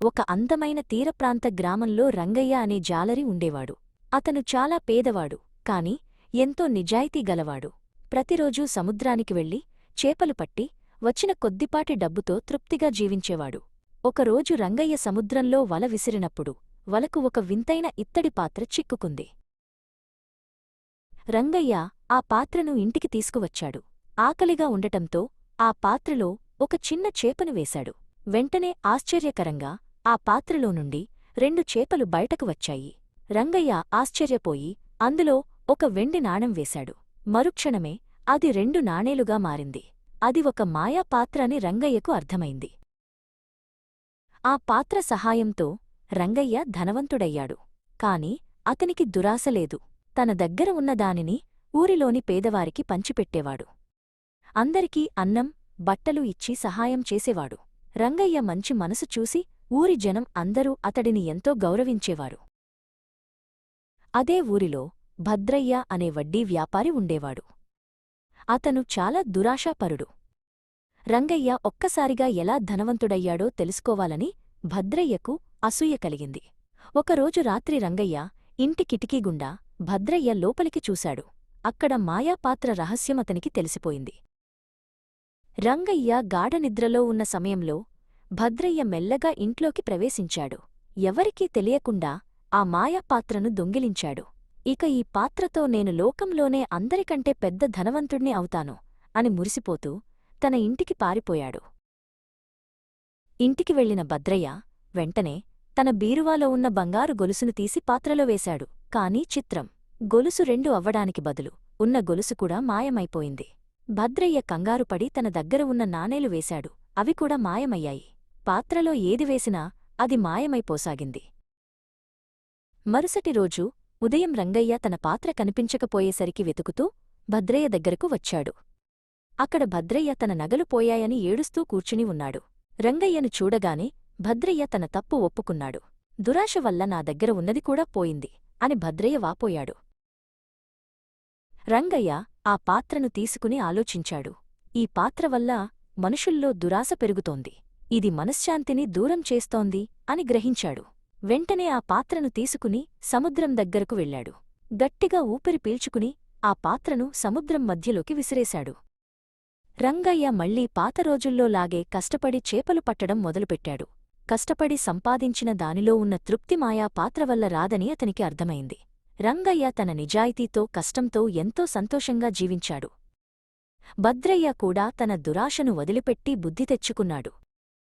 ఒక అందమైన తీరప్రాంత గ్రామంలో రంగయ్య అనే జాలరి ఉండేవాడు. అతను చాలా పేదవాడు, కాని ఎంతో నిజాయితీ గలవాడు. ప్రతిరోజూ సముద్రానికి వెళ్లి చేపలు పట్టి వచ్చిన కొద్దిపాటి డబ్బుతో తృప్తిగా జీవించేవాడు. ఒకరోజు రంగయ్య సముద్రంలో వల విసిరినప్పుడు వలకు ఒక వింతైన ఇత్తడి పాత్ర చిక్కుకుంది. రంగయ్య ఆ పాత్రను ఇంటికి తీసుకువచ్చాడు. ఆకలిగా ఉండటంతో ఆ పాత్రలో ఒక చిన్న చేపను వేశాడు. వెంటనే ఆశ్చర్యకరంగా ఆ పాత్రలో నుండి 2 చేపలు బయటకు వచ్చాయి. రంగయ్య ఆశ్చర్యపోయి అందులో ఒక వెండి నాణెం వేశాడు. మరుక్షణమే అది 2 నాణేలుగా మారింది. అది ఒక మాయా పాత్ర అని రంగయ్యకు అర్థమైంది. ఆ పాత్ర సహాయంతో రంగయ్య ధనవంతుడయ్యాడు. కాని అతనికి దురాశలేదు. తన దగ్గర ఉన్న దానిని ఊరిలోని పేదవారికి పంచిపెట్టేవాడు. అందరికీ అన్నం, బట్టలు ఇచ్చి సహాయం చేసేవాడు. రంగయ్య మంచి మనసు చూసి ఊరి జనం అందరూ అతడిని ఎంతో గౌరవించేవారు. అదే ఊరిలో భద్రయ్య అనే వడ్డీ వ్యాపారి ఉండేవాడు. అతను చాలా దురాశాపరుడు. రంగయ్య ఒక్కసారిగా ఎలా ధనవంతుడయ్యాడో తెలుసుకోవాలని భద్రయ్యకు అసూయ కలిగింది. ఒకరోజు రాత్రి రంగయ్య ఇంటి కిటికీగుండా భద్రయ్య లోపలికి చూశాడు. అక్కడ మాయాపాత్ర రహస్యం అతనికి తెలిసిపోయింది. రంగయ్య గాఢనిద్రలో ఉన్న సమయంలో భద్రయ్య మెల్లగా ఇంట్లోకి ప్రవేశించాడు. ఎవరికీ తెలియకుండా ఆ మాయాపాత్రను దొంగిలించాడు. ఇక ఈ పాత్రతో నేను లోకంలోనే అందరికంటే పెద్ద ధనవంతుణ్ణి అవుతాను అని మురిసిపోతూ తన ఇంటికి పారిపోయాడు. ఇంటికి వెళ్లిన భద్రయ్య వెంటనే తన బీరువాలో ఉన్న బంగారు గొలుసును తీసి పాత్రలో వేశాడు. కానీ చిత్రం, గొలుసు 2 అవ్వడానికి బదులు ఉన్న గొలుసు కూడా మాయమైపోయింది. భద్రయ్య కంగారుపడి తన దగ్గర ఉన్న నాణేలు వేశాడు. అవి కూడా మాయమయ్యాయి. పాత్రలో ఏది వేసినా అది మాయమైపోసాగింది. మరుసటి రోజు ఉదయం రంగయ్య తన పాత్ర కనిపించకపోయేసరికి వెతుకుతూ భద్రయ్య దగ్గరకు వచ్చాడు. అక్కడ భద్రయ్య తన నగలు పోయాయని ఏడుస్తూ కూర్చుని ఉన్నాడు. రంగయ్యను చూడగానే భద్రయ్య తన తప్పు ఒప్పుకున్నాడు. దురాశ వల్ల నా దగ్గర ఉన్నది కూడా పోయింది అని భద్రయ్య వాపోయాడు. రంగయ్య ఆ పాత్రను తీసుకుని ఆలోచించాడు. ఈ పాత్ర వల్ల మనుషుల్లో దురాశ పెరుగుతోంది. ఇది మనశ్శాంతిని దూరం చేస్తోంది అని గ్రహించాడు. వెంటనే ఆ పాత్రను తీసుకుని సముద్రం దగ్గరకు వెళ్లాడు. గట్టిగా ఊపిరి పీల్చుకుని ఆ పాత్రను సముద్రం మధ్యలోకి విసిరేశాడు. రంగయ్య మళ్లీ పాత రోజుల్లోలాగే కష్టపడి చేపలు పట్టడం మొదలుపెట్టాడు. కష్టపడి సంపాదించిన దానిలో ఉన్న తృప్తి మాయా పాత్ర వల్ల రాదని అతనికి అర్థమైంది. రంగయ్య తన నిజాయితీతో కష్టంతో ఎంతో సంతోషంగా జీవించాడు. భద్రయ్య కూడా తన దురాశను వదిలిపెట్టి బుద్ధి తెచ్చుకున్నాడు.